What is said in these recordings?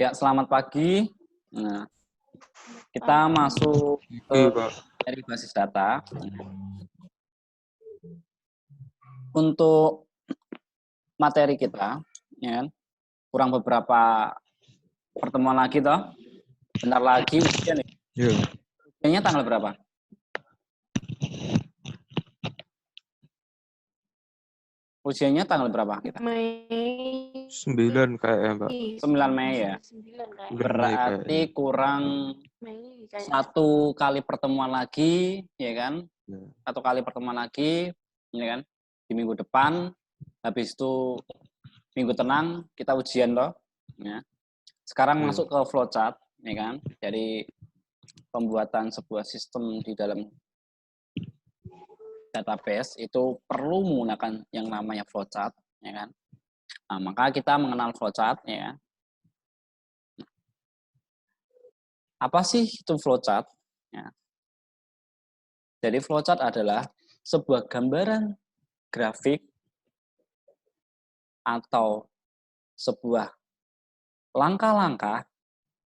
Ya, selamat pagi. Nah, kita masuk ke dari basis data. Untuk materi kita, ya kan? Kurang beberapa pertemuan lagi toh. Bentar lagi ujian ya. Ujiannya tanggal berapa? Ujiannya tanggal berapa kita? Mei 9 kayaknya, Mbak. 9 Mei ya. 9 kayaknya. Berarti kurang Mei kayaknya. satu kali pertemuan lagi, ya kan? Ya. Satu kali pertemuan lagi, ya kan? Di minggu depan. Habis itu minggu tenang kita ujian loh. Ya. Sekarang Ya. masuk ke flowchart, ya kan? Jadi pembuatan sebuah sistem di dalam database itu perlu menggunakan yang namanya flowchart, ya kan? Nah, maka kita mengenal flowchart, ya. Apa sih itu flowchart? Ya. Jadi flowchart adalah sebuah gambaran grafik atau sebuah langkah-langkah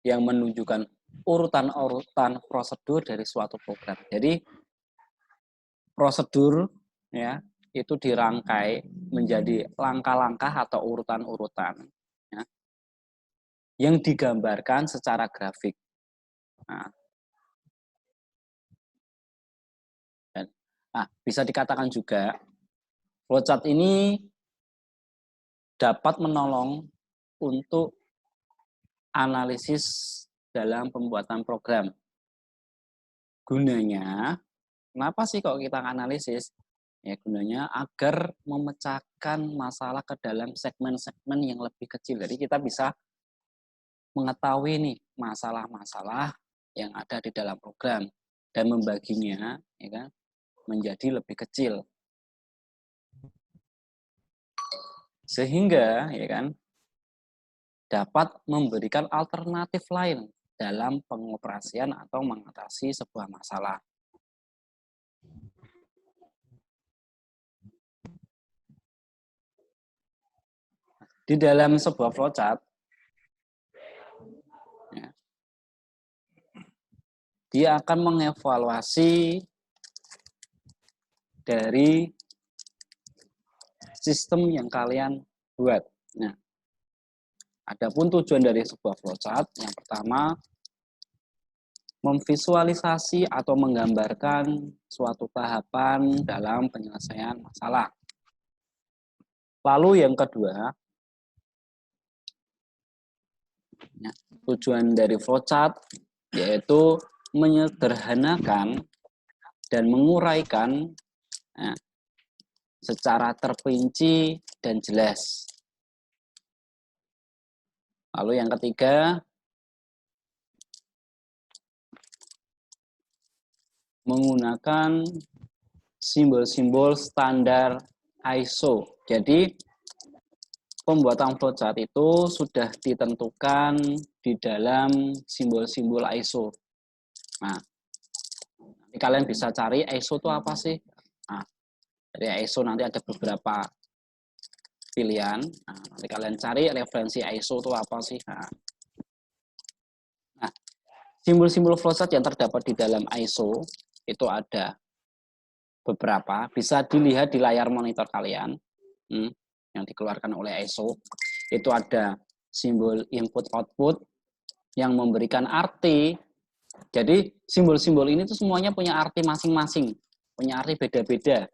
yang menunjukkan urutan-urutan prosedur dari suatu program. Jadi prosedur ya itu dirangkai menjadi langkah-langkah atau urutan-urutan ya, yang digambarkan secara grafik. Nah, bisa dikatakan juga flowchart ini dapat menolong untuk analisis dalam pembuatan program. Gunanya, kenapa sih kok kita analisis? Ya, gunanya agar memecahkan masalah ke dalam segmen-segmen yang lebih kecil. Jadi kita bisa mengetahui nih masalah-masalah yang ada di dalam program dan membaginya ya kan menjadi lebih kecil. Sehingga ya kan dapat memberikan alternatif lain dalam pengoperasian atau mengatasi sebuah masalah. Di dalam sebuah flowchart, ya, dia akan mengevaluasi dari sistem yang kalian buat. Nah, adapun tujuan dari sebuah flowchart, yang pertama, memvisualisasi atau menggambarkan suatu tahapan dalam penyelesaian masalah. Lalu yang kedua, ya, tujuan dari flowchart yaitu menyederhanakan dan menguraikan ya, secara terperinci dan jelas. Lalu yang ketiga, menggunakan simbol-simbol standar ISO. Jadi pembuatan flowchart itu sudah ditentukan di dalam simbol-simbol ISO. Nah, nanti kalian bisa cari ISO itu apa sih? Nah, dari ISO nanti ada beberapa pilihan. Nah, nanti kalian cari referensi ISO itu apa sih? Nah, simbol-simbol flowchart yang terdapat di dalam ISO itu ada beberapa. Bisa dilihat di layar monitor kalian yang dikeluarkan oleh ISO. Itu ada simbol input-output yang memberikan arti. Jadi simbol-simbol ini tuh semuanya punya arti masing-masing. Punya arti beda-beda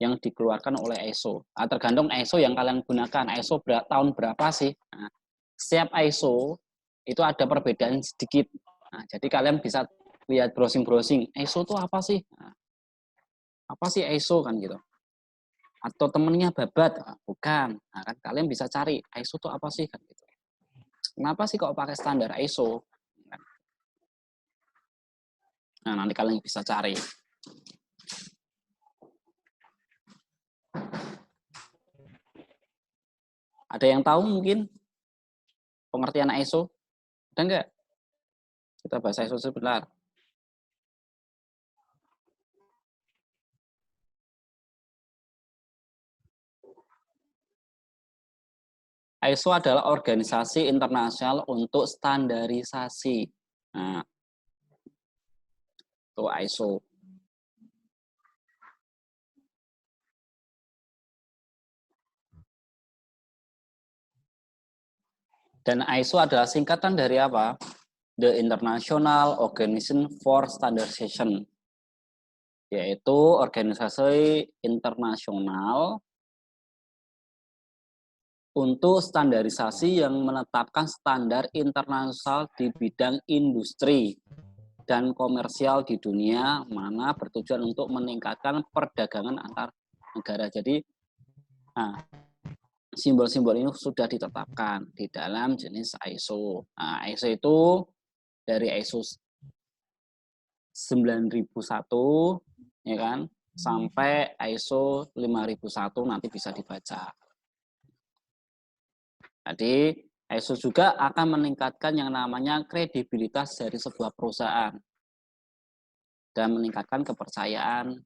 yang dikeluarkan oleh ISO. Nah, tergantung ISO yang kalian gunakan. ISO tahun berapa sih? Nah, setiap ISO itu ada perbedaan sedikit. Nah, jadi kalian bisa lihat browsing-browsing. ISO itu apa sih? Nah, apa sih ISO kan gitu? Atau temennya babat? Nah, bukan. Nah, kan kalian bisa cari ISO itu apa sih kan gitu. Kenapa sih kok pakai standar ISO? Nah, nanti kalian bisa cari. Ada yang tahu mungkin pengertian ISO? Ada enggak? Kita bahas ISO sebentar. ISO adalah organisasi internasional untuk standarisasi. Nah, itu ISO. Dan ISO adalah singkatan dari apa? The International Organization for Standardization, yaitu organisasi internasional untuk standarisasi yang menetapkan standar internasional di bidang industri dan komersial di dunia, mana bertujuan untuk meningkatkan perdagangan antar negara. Jadi, nah, simbol-simbol ini sudah ditetapkan di dalam jenis ISO. Nah, ISO itu dari ISO 9001, ya kan, sampai ISO 5001 nanti bisa dibaca. Jadi, ISO juga akan meningkatkan yang namanya kredibilitas dari sebuah perusahaan dan meningkatkan kepercayaan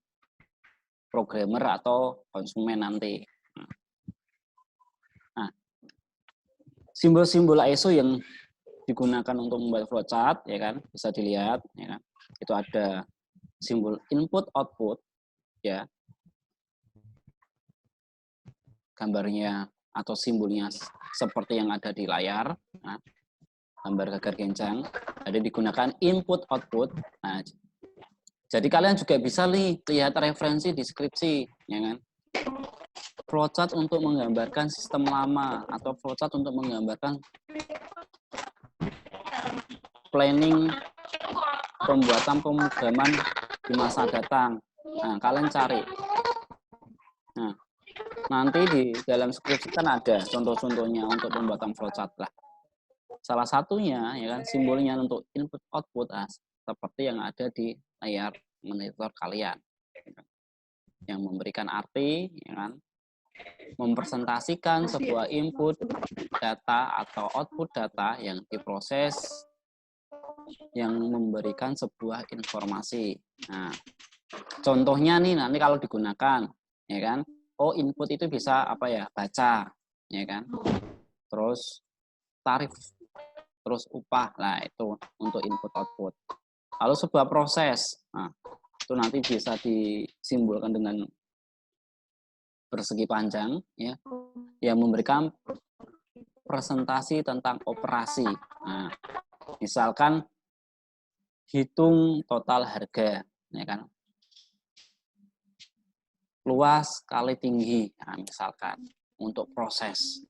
programmer atau konsumen nanti. Nah, simbol-simbol ISO yang digunakan untuk membuat flowchart, ya kan, bisa dilihat, ya kan, itu ada simbol input output, ya, gambarnya atau simbolnya seperti yang ada di layar. Nah, gambar gagar kencang, ada digunakan input output. Nah, jadi kalian juga bisa lihat referensi deskripsi, ya kan. Flowchart untuk menggambarkan sistem lama atau flowchart untuk menggambarkan planning pembuatan pemrograman di masa datang. Nah, kalian cari. Nah, nanti di dalam skripsi kan ada contoh-contohnya untuk pembuatan flowchart lah. Salah satunya, ya kan, simbolnya untuk input output seperti yang ada di layar monitor kalian, yang memberikan arti, ya kan, mempresentasikan sebuah input data atau output data yang diproses yang memberikan sebuah informasi. Nah, contohnya nih nanti kalau digunakan, ya kan, oh input itu bisa apa ya, baca, ya kan, terus tarif, terus upah, lah itu untuk input output. Lalu sebuah proses, nah itu nanti bisa disimbolkan dengan persegi panjang, ya, yang memberikan presentasi tentang operasi. Nah, misalkan hitung total harga, ya kan, luas kali tinggi, nah, misalkan untuk proses.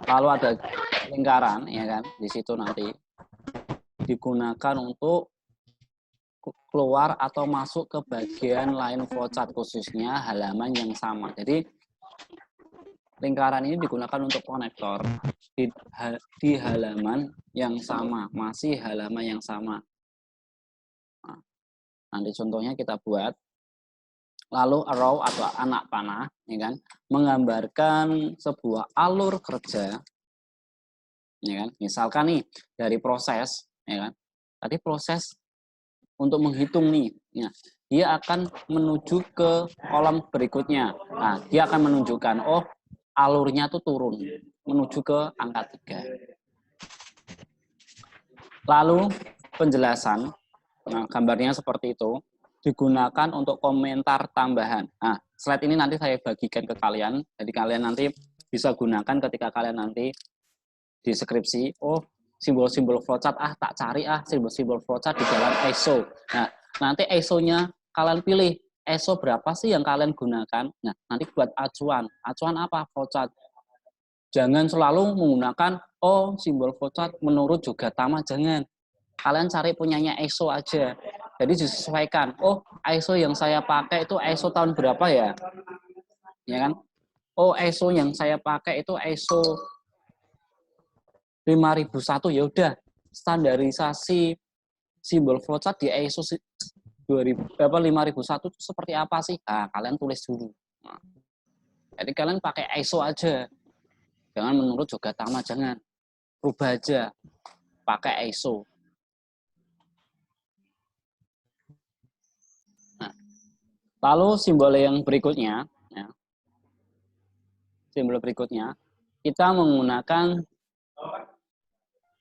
Lalu ada lingkaran, ya kan, di situ nanti digunakan untuk keluar atau masuk ke bagian lain flowchart, khususnya halaman yang sama. Jadi lingkaran ini digunakan untuk konektor di halaman yang sama, masih halaman yang sama. Nah, nanti contohnya kita buat. Lalu arrow atau anak panah, ya kan, menggambarkan sebuah alur kerja, ya kan. Misalkan nih dari proses, ya kan, tadi proses untuk menghitung nih, ya, dia akan menuju ke kolom berikutnya. Nah, dia akan menunjukkan, oh alurnya tuh turun menuju ke angka 3. Lalu penjelasan, nah gambarnya seperti itu, digunakan untuk komentar tambahan. Nah, slide ini nanti saya bagikan ke kalian, jadi kalian nanti bisa gunakan ketika kalian nanti di skripsi. Oh, simbol-simbol flowchart, tak cari simbol-simbol flowchart di dalam ISO. Nah, nanti ISO-nya kalian pilih, ISO berapa sih yang kalian gunakan. Nah, nanti buat acuan. Acuan apa? Flowchart. Jangan selalu menggunakan, oh simbol flowchart menurut Jogatama, jangan. Kalian cari punyanya ISO aja. Jadi disesuaikan. Oh, ISO yang saya pakai itu ISO tahun berapa ya? Ya kan? Oh, ISO yang saya pakai itu ISO 5001, ya udah. Standarisasi simbol flowchart di ISO 5001 itu seperti apa sih? Nah, kalian tulis dulu. Nah, jadi kalian pakai ISO aja. Jangan menurut Jogatama, jangan. Rubah aja. Pakai ISO. Lalu simbol yang berikutnya, ya, simbol berikutnya kita menggunakan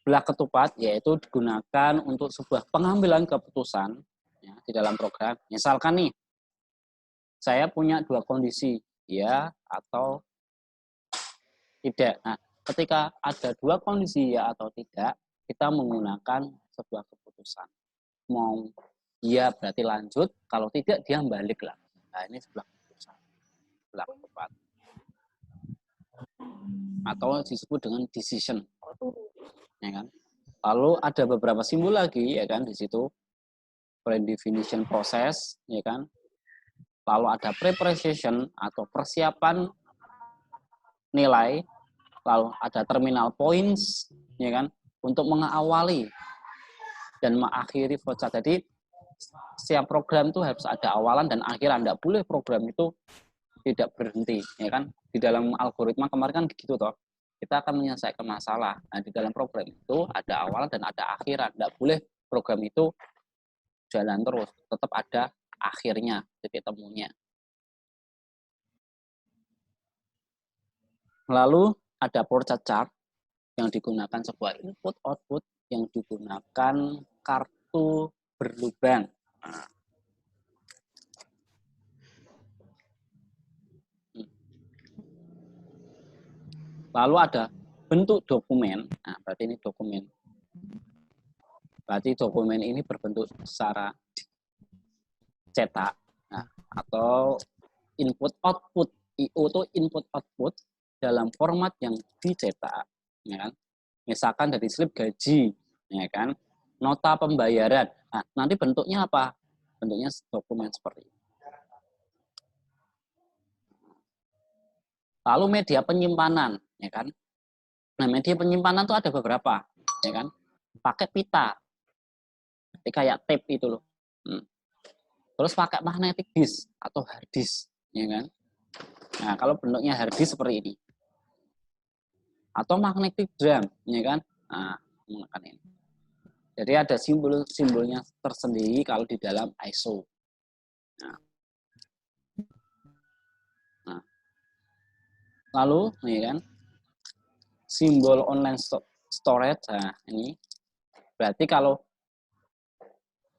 belah ketupat, yaitu digunakan untuk sebuah pengambilan keputusan ya, di dalam program. Misalkan nih, saya punya dua kondisi, ya atau tidak. Nah, ketika ada dua kondisi ya atau tidak, kita menggunakan sebuah keputusan. Mau ya berarti lanjut, kalau tidak dia balik lagi. Nah, ini sebuah keputusan, belah ketupat. Atau disebut dengan decision. Ya kan? Lalu ada beberapa simbol lagi ya kan di situ. Predefinition process ya kan. Lalu ada preparation atau persiapan nilai, lalu ada terminal points ya kan untuk mengawali dan mengakhiri flowchart. Jadi setiap program itu harus ada awalan dan akhir. Anda boleh program itu tidak berhenti ya kan. Di dalam algoritma kemarin kan gitu toh. Kita akan menyelesaikan masalah. Nah, di dalam program itu ada awal dan ada akhiran. Tidak boleh program itu jalan terus. Tetap ada akhirnya, titik temunya. Lalu ada flowchart chart yang digunakan sebuah input-output yang digunakan kartu berlubang. Nah. Lalu ada bentuk dokumen. Nah, berarti ini dokumen. Berarti dokumen ini berbentuk secara cetak, nah, atau input output. IO itu input output dalam format yang dicetak, ya kan? Misalkan dari slip gaji, ya kan? Nota pembayaran. Nah, nanti bentuknya apa? Bentuknya dokumen seperti ini. Lalu media penyimpanan, ya kan? Nah, media penyimpanan itu ada beberapa, ya kan? Pakai pita, kayak tape itu loh. Terus pakai magnetic disk atau hard disk, ya kan? Nah, kalau bentuknya hard disk seperti ini. Atau magnetic drum, ya kan? Nah, menggunakan ini. Jadi ada simbol-simbolnya tersendiri kalau di dalam ISO. Nah, lalu, ya kan? Simbol online storage, nah ini berarti kalau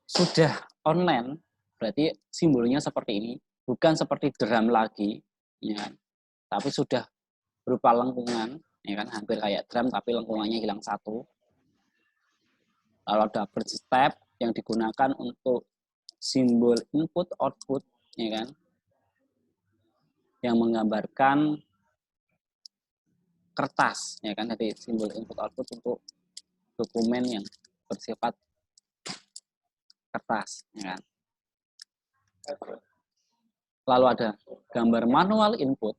sudah online, berarti simbolnya seperti ini, bukan seperti drum lagi, ya kan? Tapi sudah berupa lengkungan, ya kan? Hampir kayak drum tapi lengkungannya hilang satu. Lalu ada bridge step yang digunakan untuk simbol input output, ya kan? Yang menggambarkan kertas, ya kan? Jadi simbol input output untuk dokumen yang bersifat kertas, ya kan? Lalu ada gambar manual input,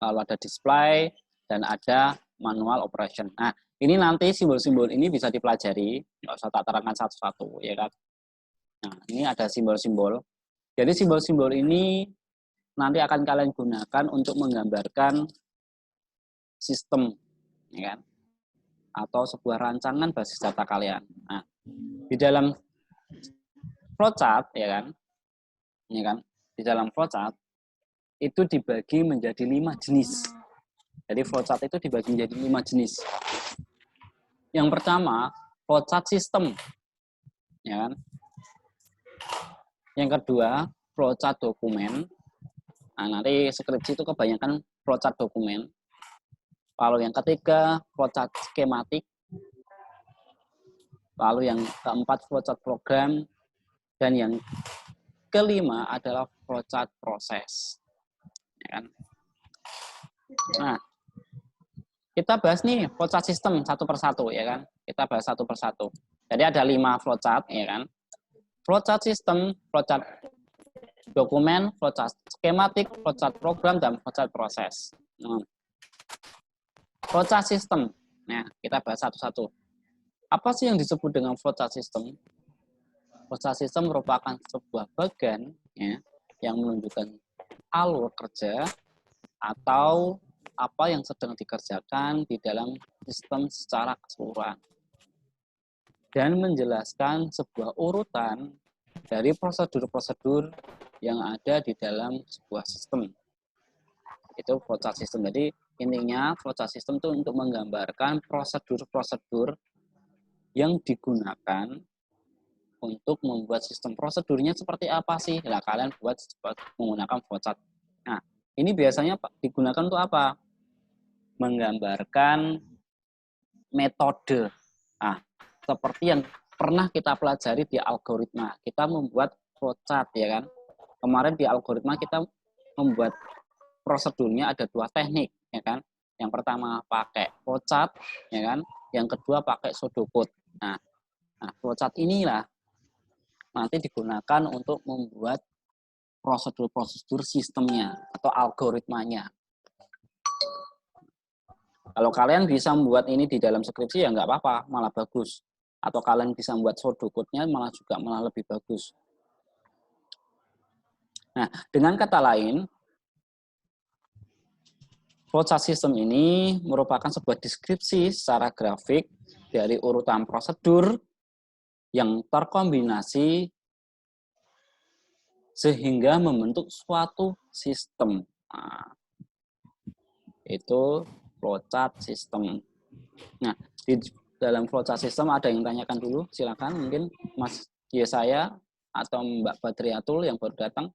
lalu ada display, dan ada manual operation. Nah, ini nanti simbol-simbol ini bisa dipelajari, nggak usah tak terangkan satu-satu, ya kan? Nah, ini ada simbol-simbol. Jadi simbol-simbol ini nanti akan kalian gunakan untuk menggambarkan sistem, ya kan? Atau sebuah rancangan basis data kalian. Nah, di dalam flowchart, ya kan? Di dalam flowchart itu dibagi menjadi 5 jenis. Jadi flowchart itu dibagi menjadi 5 jenis. Yang pertama, flowchart sistem, ya kan? Yang kedua, flowchart dokumen. Nah, nanti skripsi itu kebanyakan flowchart dokumen. Lalu yang ketiga, flowchart skematik. Lalu yang keempat, flowchart program. Dan yang kelima adalah flowchart proses. Ya kan? Nah, kita bahas nih flowchart sistem satu persatu, ya kan? Kita bahas satu persatu. Jadi ada 5 flowchart, ya kan? Flowchart sistem, flowchart dokumen, flowchart skematik, flowchart program, dan flowchart proses. Flowchart sistem. Nah, kita bahas satu-satu. Apa sih yang disebut dengan flowchart system? Flowchart system merupakan sebuah bagan, ya, yang menunjukkan alur kerja atau apa yang sedang dikerjakan di dalam sistem secara keseluruhan. Dan menjelaskan sebuah urutan dari prosedur-prosedur yang ada di dalam sebuah sistem. Itu flowchart system. Jadi Intinya flowchart system itu untuk menggambarkan prosedur-prosedur yang digunakan untuk membuat sistem prosedurnya seperti apa sih. Nah, kalian buat menggunakan flowchart. Nah, ini biasanya digunakan untuk apa? Menggambarkan metode. Nah, seperti yang pernah kita pelajari di algoritma. Kita membuat flowchart, ya kan? Kemarin di algoritma kita membuat prosedurnya ada 2 teknik, ya kan? Yang pertama pakai flowchart, ya kan? Yang kedua pakai pseudocode. Nah, flowchart inilah nanti digunakan untuk membuat prosedur-prosedur sistemnya atau algoritmanya. Kalau kalian bisa membuat ini di dalam skripsi ya nggak apa-apa, malah bagus. Atau kalian bisa membuat pseudocode-nya malah lebih bagus. Nah, dengan kata lain, flowchart system ini merupakan sebuah deskripsi secara grafik dari urutan prosedur yang terkombinasi sehingga membentuk suatu sistem. Nah, itu flowchart system. Nah, di dalam flowchart system ada yang tanyakan dulu, silakan mungkin Mas Yesaya atau Mbak Badriatul yang baru datang.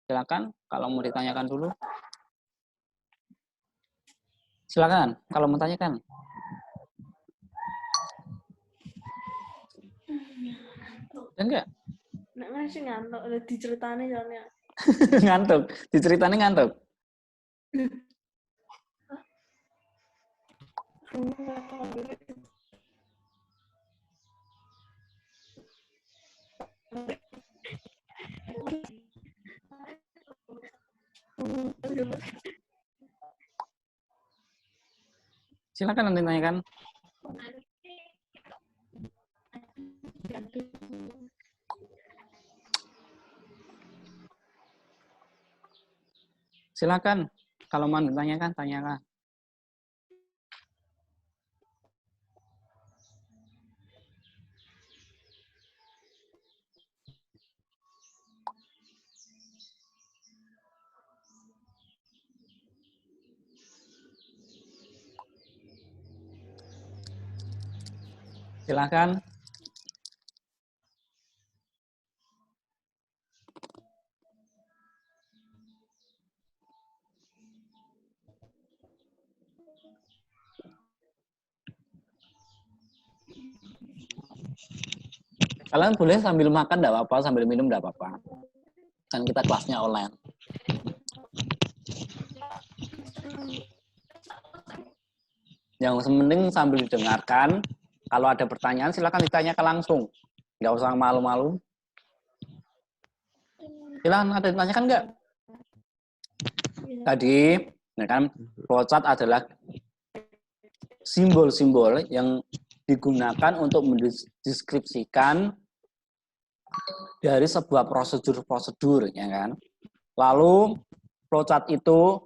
Silakan kalau mau ditanyakan dulu. Silakan kalau mau tanyakan. Enggak? Nek ngasih ngantuk udah diceritani soalnya. Ngantuk, diceritani ngantuk. Silakan nanti tanyakan. Silakan kalau mau ditanyakan, tanyakan. Silakan. Kalian boleh sambil makan enggak apa-apa, sambil minum enggak apa-apa. Kan kita kelasnya online. Yang penting sambil didengarkan, kalau ada pertanyaan silakan ditanyakan langsung. Enggak usah malu-malu. Silakan, ada ditanyakan enggak? Tadi, ya kan, flowchart adalah simbol-simbol yang digunakan untuk mendeskripsikan dari sebuah prosedur-prosedur, ya kan. Lalu flowchart itu,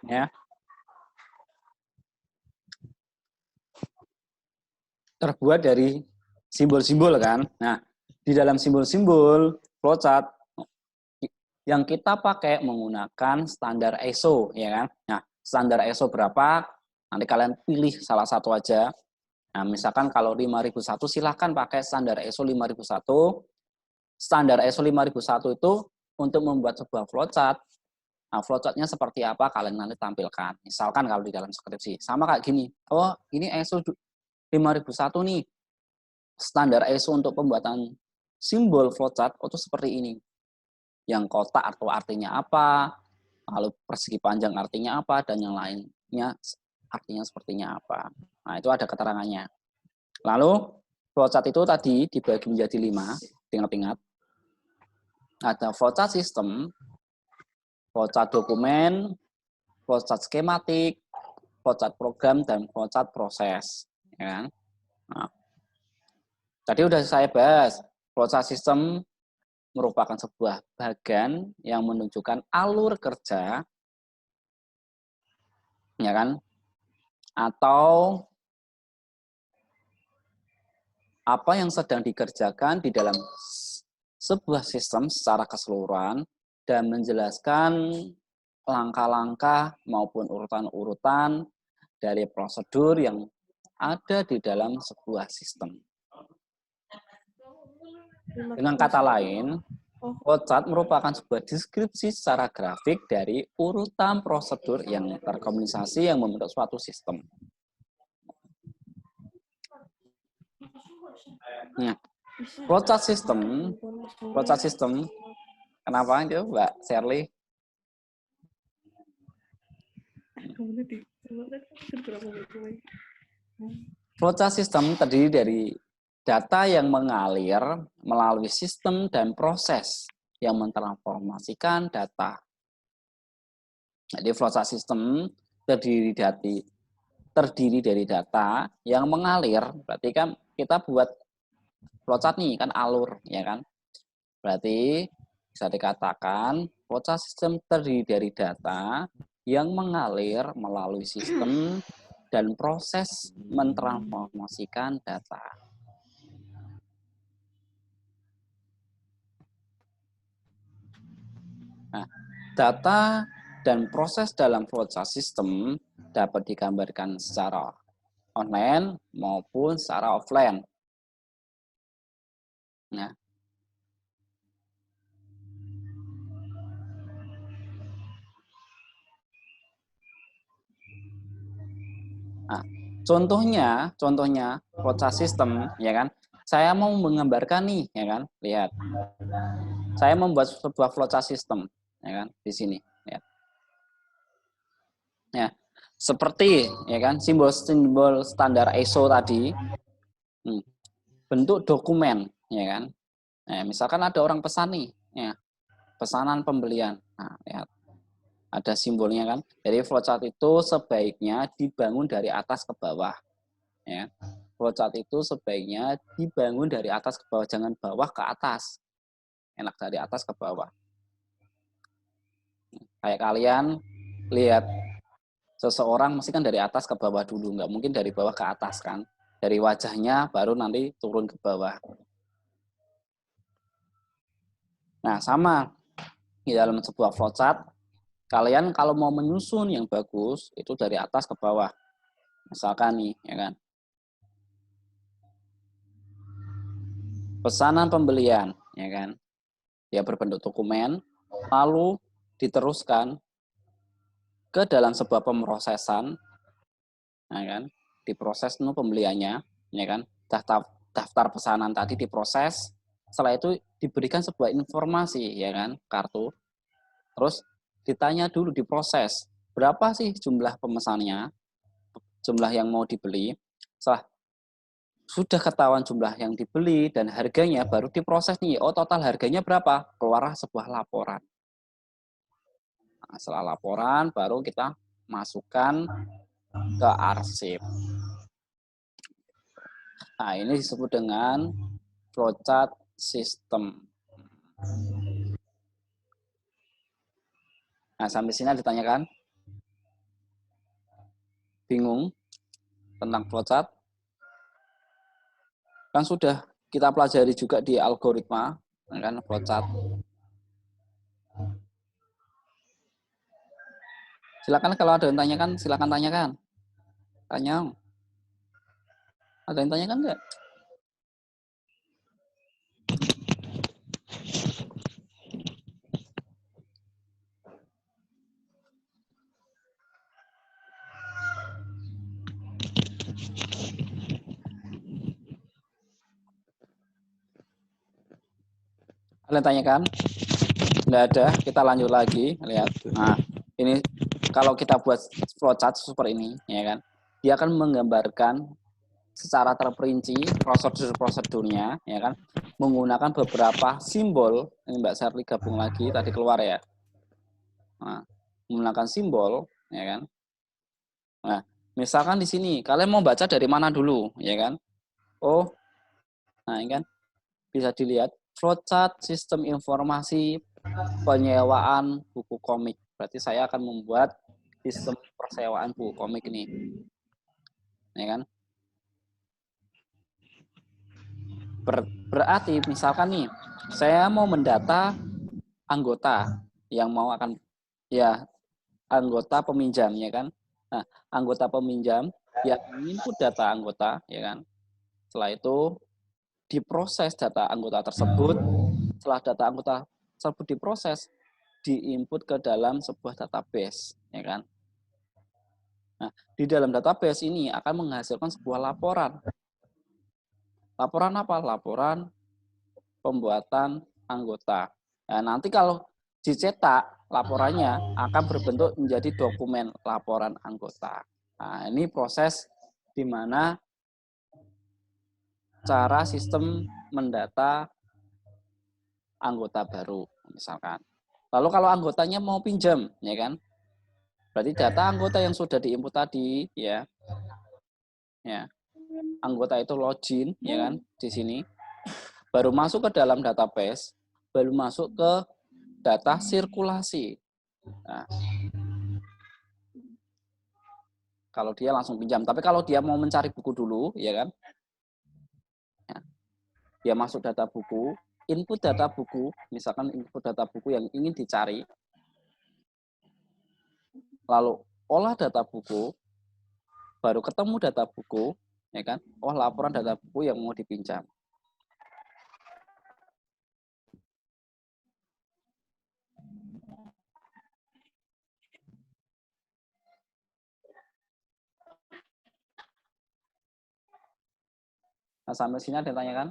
ya, terbuat dari simbol-simbol kan. Nah, di dalam simbol-simbol flowchart yang kita pakai menggunakan standar ISO, ya kan. Nah, standar ISO berapa? Nanti kalian pilih salah satu aja. Nah, misalkan kalau 5001 silahkan pakai standar ISO 5001. Standar ISO 5001 itu untuk membuat sebuah flowchart. Nah, flowchart-nya seperti apa kalian nanti tampilkan. Misalkan kalau di dalam skripsi, sama kayak gini. Oh, ini ISO 5001 nih. Standar ISO untuk pembuatan simbol flowchart itu seperti ini. Yang kotak atau artinya apa, lalu persegi panjang artinya apa, dan yang lainnya artinya sepertinya apa. Nah, itu ada keterangannya. Lalu, flowchart itu tadi dibagi menjadi 5, ingat-ingat. Ada flowchart sistem, flowchart dokumen, flowchart skematik, flowchart program, dan flowchart proses. Ya kan? Nah, tadi udah saya bahas, flowchart sistem merupakan sebuah bagan yang menunjukkan alur kerja, ya kan, atau apa yang sedang dikerjakan di dalam sebuah sistem secara keseluruhan dan menjelaskan langkah-langkah maupun urutan-urutan dari prosedur yang ada di dalam sebuah sistem. Dengan kata lain, flowchart merupakan sebuah deskripsi secara grafik dari urutan prosedur yang terkomunikasi yang membentuk suatu sistem. Nah, flowchart system, kenapa itu Mbak Shirley? Flowchart system terdiri dari data yang mengalir melalui sistem dan proses yang mentransformasikan data. Jadi flowchart system terdiri dari data yang mengalir, berarti kan kita buat flowchart nih kan alur, ya kan? Berarti bisa dikatakan flowchart system terdiri dari data yang mengalir melalui sistem dan proses mentransformasikan data. Nah, data dan proses dalam flowchart system dapat digambarkan secara online maupun secara offline. Nah, contohnya flowchart system, ya kan? Saya mau menggambarkan nih, ya kan? Lihat, saya membuat sebuah flowchart system, ya kan? Di sini, lihat. Ya, seperti, ya kan? Simbol-simbol standar ISO tadi, bentuk dokumen, ya kan? Nah, misalkan ada orang pesan nih, ya, pesanan pembelian. Nah, lihat. Ada simbolnya kan. Jadi flowchart itu sebaiknya dibangun dari atas ke bawah. Ya. Flowchart itu sebaiknya dibangun dari atas ke bawah, jangan bawah ke atas. Enak dari atas ke bawah. Kayak kalian lihat seseorang mesti kan dari atas ke bawah dulu, nggak mungkin dari bawah ke atas kan. Dari wajahnya baru nanti turun ke bawah. Nah, sama di dalam sebuah flowchart, kalian kalau mau menyusun yang bagus itu dari atas ke bawah. Misalkan nih, ya kan. Pesanan pembelian, ya kan. Dia berbentuk dokumen, lalu diteruskan ke dalam sebuah pemrosesan, ya kan. Diproses pembeliannya, ya kan. Daftar pesanan tadi diproses, setelah itu diberikan sebuah informasi, ya kan, kartu. Terus ditanya dulu diproses, berapa sih jumlah pemesannya, jumlah yang mau dibeli. Setelah sudah ketahuan jumlah yang dibeli dan harganya, baru diproses nih. Oh, total harganya berapa? Keluarlah sebuah laporan. Nah, setelah laporan, baru kita masukkan ke arsip. Nah, ini disebut dengan flowchart system. Nah, sampai sini ditanyakan? Bingung tentang flowchart? Kan sudah kita pelajari juga di algoritma, kan flowchart. Silakan kalau ada yang tanyakan, silakan tanyakan. Tanya. Ada yang tanyakan enggak? Ada yang tanyakan? Enggak ada, kita lanjut lagi. Lihat. Nah, ini kalau kita buat flowchart seperti ini, ya kan? Dia akan menggambarkan secara terperinci prosedur-prosedurnya, ya kan? Menggunakan beberapa simbol. Ini Mbak Sarli gabung lagi, tadi keluar ya. Nah, menggunakan simbol, ya kan? Nah, misalkan di sini, kalian mau baca dari mana dulu, ya kan? Oh, nah ini kan bisa dilihat flowchart sistem informasi penyewaan buku komik. Berarti saya akan membuat sistem persewaan buku komik ini, ya kan? Berarti misalkan nih, saya mau mendata anggota yang mau akan, ya anggota peminjam, ya kan? Nah, anggota peminjam yang input data anggota, ya kan? Setelah itu diproses data anggota tersebut. Setelah data anggota tersebut diproses, diinput ke dalam sebuah database, ya kan? Nah, di dalam database ini akan menghasilkan sebuah laporan. Laporan apa? Laporan pembuatan anggota. Nah, nanti kalau dicetak, laporannya akan berbentuk menjadi dokumen laporan anggota. Nah, ini proses di mana cara sistem mendata anggota baru, misalkan. Lalu kalau anggotanya mau pinjam, ya kan? Berarti data anggota yang sudah diinput tadi, ya, anggota itu login, ya kan, di sini, baru masuk ke dalam database, baru masuk ke data sirkulasi. Nah, kalau dia langsung pinjam, tapi kalau dia mau mencari buku dulu, ya kan, dia masuk data buku, input data buku, misalkan input data buku yang ingin dicari, lalu olah data buku, baru ketemu data buku, ya kan? Oh, laporan data buku yang mau dipinjam. Nah, sampai sini ada yang tanyakan?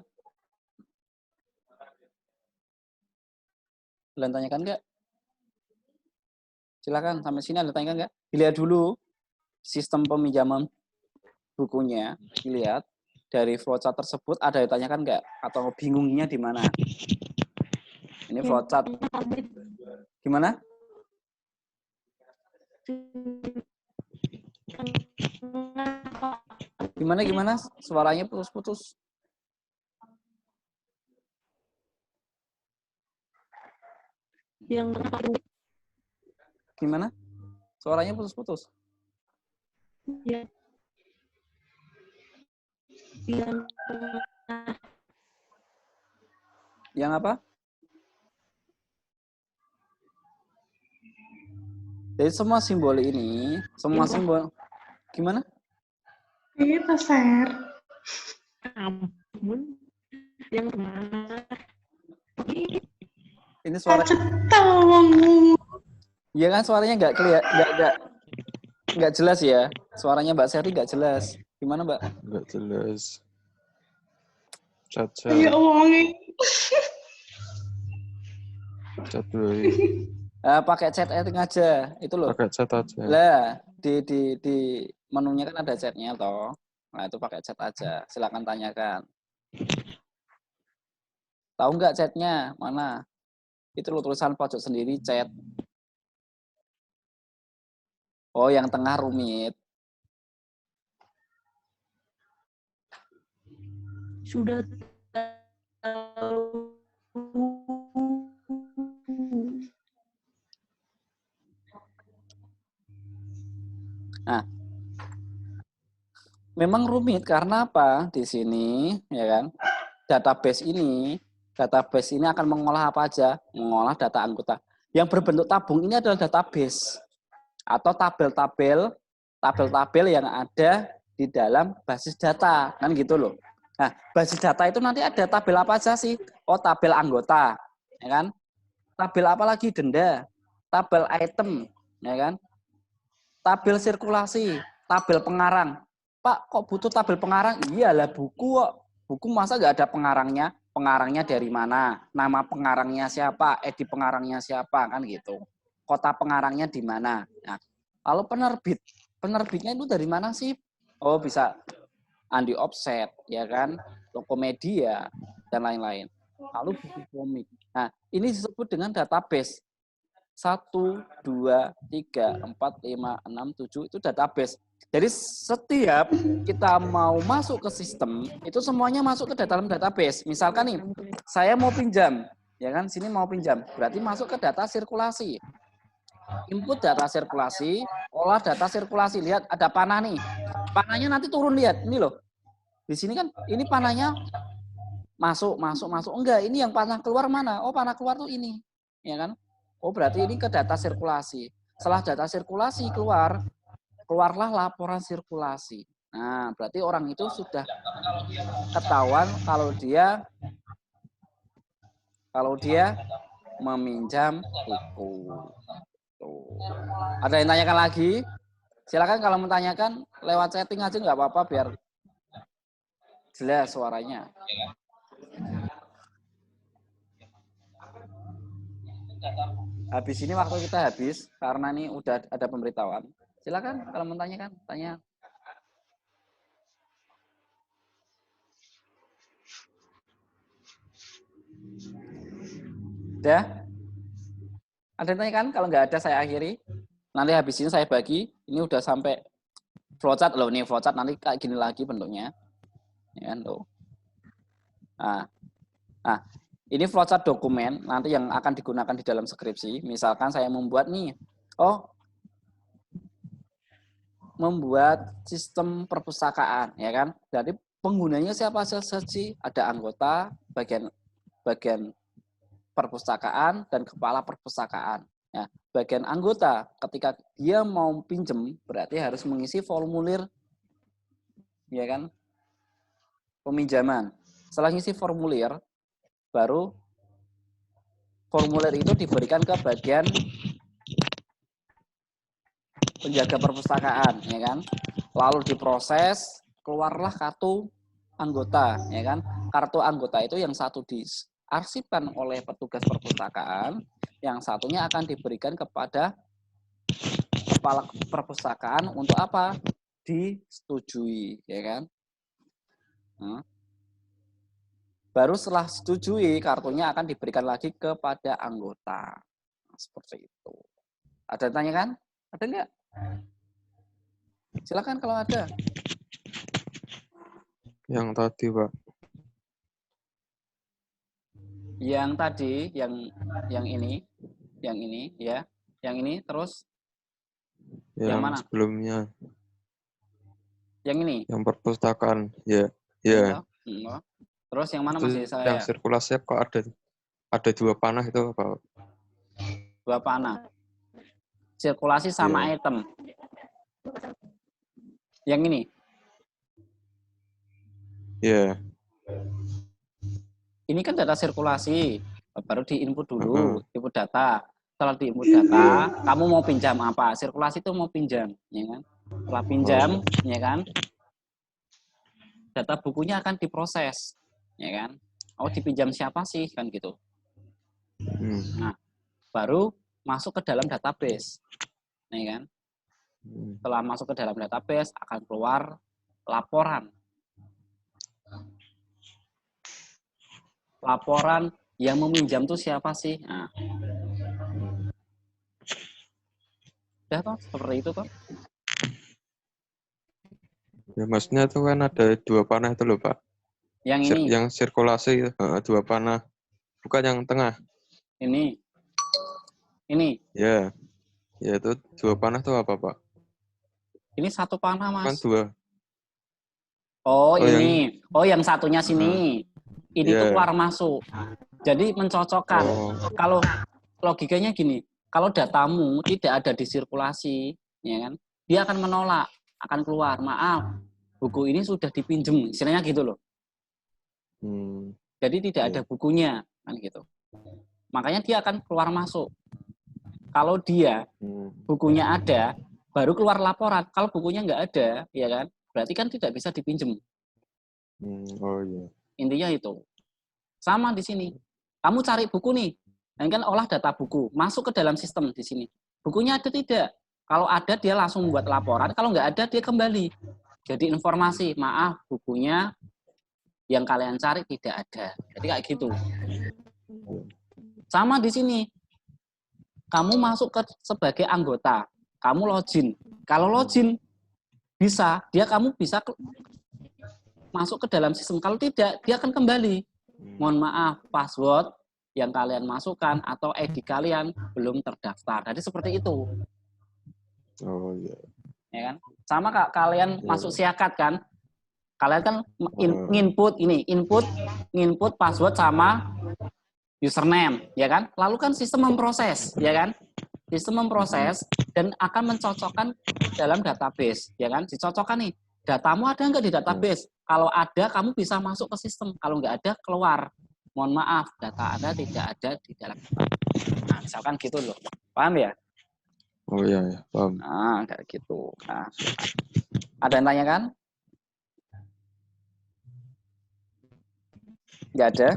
Ada yang tanyakan nggak? Silakan, sampai sini ada yang tanyakan nggak? Dilihat dulu sistem peminjaman bukunya, dilihat dari flowchart tersebut ada yang tanyakan nggak? Atau bingungnya di mana? Ini flowchart. Gimana? Gimana? Suaranya putus-putus. Yang Gimana? Suaranya putus-putus. ya, Yang apa? Jadi semua simbol ini, semua simbol, gimana? Itu, Ser. ampun, yang mana? Ini suara. Tolong. Iya kan suaranya nggak jelas ya. Suaranya Mbak Seri nggak jelas. Gimana Mbak? Nggak jelas. Caca. Ayo omongin. Chat dulu. Pakai chat aja, itu loh. Pakai chat aja. Lah, di menunya kan ada chatnya toh. Nah, itu pakai chat aja. Silakan tanyakan. Tahu nggak chatnya? Mana? Itu loh tulisan pojok sendiri chat. Oh, yang tengah rumit. Sudah tahu. Nah, memang rumit karena apa? Di sini, ya kan? Database ini akan mengolah apa aja? Mengolah data anggota. Yang berbentuk tabung ini adalah database atau tabel-tabel yang ada di dalam basis data, kan gitu loh. Nah, basis data itu nanti ada tabel apa aja sih? Oh, tabel anggota, ya kan? Tabel apa lagi? Denda, tabel item, ya kan? Tabel sirkulasi, tabel pengarang. Pak, kok butuh tabel pengarang? Iyalah buku kok. Buku masa nggak ada pengarangnya? Pengarangnya dari mana? Nama pengarangnya siapa? Edi pengarangnya siapa? Kan gitu. Kota pengarangnya di mana? Nah, lalu penerbitnya itu dari mana sih? Oh, bisa Andi Offset, ya kan? Tokopedia, dan lain-lain. Lalu buku komik. Nah, ini disebut dengan database. 1, 2, 3, 4, 5, 6, 7 itu database. Jadi setiap kita mau masuk ke sistem, itu semuanya masuk ke dalam database. Misalkan nih, saya mau pinjam, ya kan? Sini mau pinjam, berarti masuk ke data sirkulasi. Input data sirkulasi, olah data sirkulasi. Lihat ada panah nih. Panahnya nanti turun, lihat. Ini loh. Di sini kan ini panahnya masuk. Enggak, ini yang panah keluar mana? Oh, panah keluar tuh ini. Ya kan? Oh, berarti ini ke data sirkulasi. Setelah data sirkulasi keluarlah laporan sirkulasi. Nah, berarti orang itu sudah ketahuan kalau dia meminjam buku. Tuh. Ada yang tanyakan lagi? Silakan kalau mau tanyakan lewat chatting aja nggak apa-apa biar jelas suaranya. Habis ini waktu kita habis karena ini udah ada pemberitahuan. Silakan kalau mau tanyakan, tanya. Udah? Ada yang tanyakan? Kalau nggak ada saya akhiri. Nanti habis ini saya bagi. Ini udah sampai flowchart loh. Nih flowchart nanti kayak gini lagi bentuknya. Ya kan tuh. Nah, ini flowchart dokumen nanti yang akan digunakan di dalam skripsi. Misalkan saya membuat nih, membuat sistem perpustakaan, ya kan? Jadi penggunanya siapa saja sih? Ada anggota, bagian perpustakaan dan kepala perpustakaan. Ya, bagian anggota ketika dia mau pinjem berarti harus mengisi formulir, ya kan? Peminjaman. Setelah ngisi formulir, baru formulir itu diberikan ke bagian penjaga perpustakaan, ya kan? Lalu diproses, keluarlah kartu anggota, ya kan? Kartu anggota itu yang satu diarsipkan oleh petugas perpustakaan, yang satunya akan diberikan kepada kepala perpustakaan untuk apa? Disetujui, ya kan? Baru setelah setujui, kartunya akan diberikan lagi kepada anggota. Seperti itu. Ada yang tanya kan? Ada enggak? Silakan kalau ada. Yang tadi, Pak. Yang tadi, yang ini, ya. Yang ini terus yang mana? Sebelumnya. Yang ini. Yang perpustakaan, ya. Ya. Terus yang mana masih saya? Yang sirkulasi kok ada 2 panah itu apa? 2 panah. Sirkulasi sama item. Yang ini. Iya. Ini kan data sirkulasi. Baru di-input dulu, input data. Setelah di-input data, kamu mau pinjam apa? Sirkulasi itu mau pinjam, ya kan? Setelah pinjam, ya kan? Data bukunya akan diproses, ya kan? Dipinjam siapa sih kan gitu. Nah, baru masuk ke dalam database, ya kan? Setelah masuk ke dalam database akan keluar laporan. Laporan yang meminjam tuh siapa sih? Nah. Udah toh, seperti itu toh. Ya, maksudnya itu kan ada 2 panah itu loh, Pak. Yang ini. Yang sirkulasi 2 panah. Bukan yang tengah. Ini. Ya. Ya itu 2 panah itu apa, Pak? Ini 1 panah, Mas. Kan 2. Ini. Yang satunya sini. Ini tuh keluar masuk. Jadi mencocokkan. Kalau logikanya gini, kalau datamu tidak ada di sirkulasi, ya kan? Dia akan menolak, akan keluar, maaf, buku ini sudah dipinjem, istilahnya gitu loh. Jadi tidak ada bukunya, kan gitu. Makanya dia akan keluar masuk. Kalau dia bukunya ada, baru keluar laporan. Kalau bukunya nggak ada, ya kan? Berarti kan tidak bisa dipinjem. Intinya itu. Sama di sini. Kamu cari buku nih, dan kan olah data buku, masuk ke dalam sistem di sini. Bukunya ada tidak? Kalau ada dia langsung membuat laporan, kalau nggak ada dia kembali. Jadi informasi, maaf bukunya yang kalian cari tidak ada. Jadi kayak gitu. Sama di sini. Kamu masuk ke sebagai anggota, kamu login. Kalau login bisa, kamu bisa masuk ke dalam sistem. Kalau tidak, dia akan kembali. Mohon maaf, password yang kalian masukkan atau ID kalian belum terdaftar. Jadi seperti itu. Ya kan? Sama Kak, kalian masuk siakat kan? Kalian kan input password sama username, ya kan? Lalu kan sistem memproses, ya kan? Sistem memproses dan akan mencocokkan dalam database, ya kan? Dicocokkan nih, datamu ada nggak di database? Kalau ada, kamu bisa masuk ke sistem. Kalau nggak ada, keluar. Mohon maaf, data Anda tidak ada di dalam database. Nah, misalkan gitu loh. Paham ya? Oh iya, ya, paham. Nah, kayak gitu. Nah, ada yang tanya kan? Nggak ada?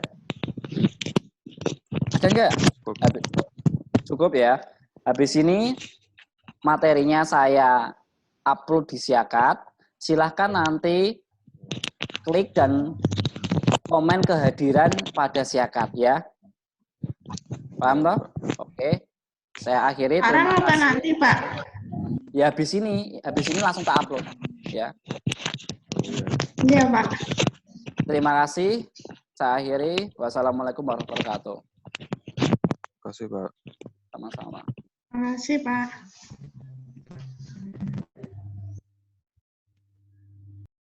Ada nggak? Cukup ya. Habis ini materinya saya upload di Siakat. Silahkan nanti klik dan komen kehadiran pada Siakat ya. Paham toh? Oke. Saya akhiri. Sekarang Terima apa kasih. nanti, Pak? Ya habis ini langsung tak upload ya. Iya, Pak. Terima kasih. Saya akhiri. Wassalamualaikum warahmatullahi wabarakatuh. Terima kasih, Pak. Sama-sama. Terima kasih, Pak.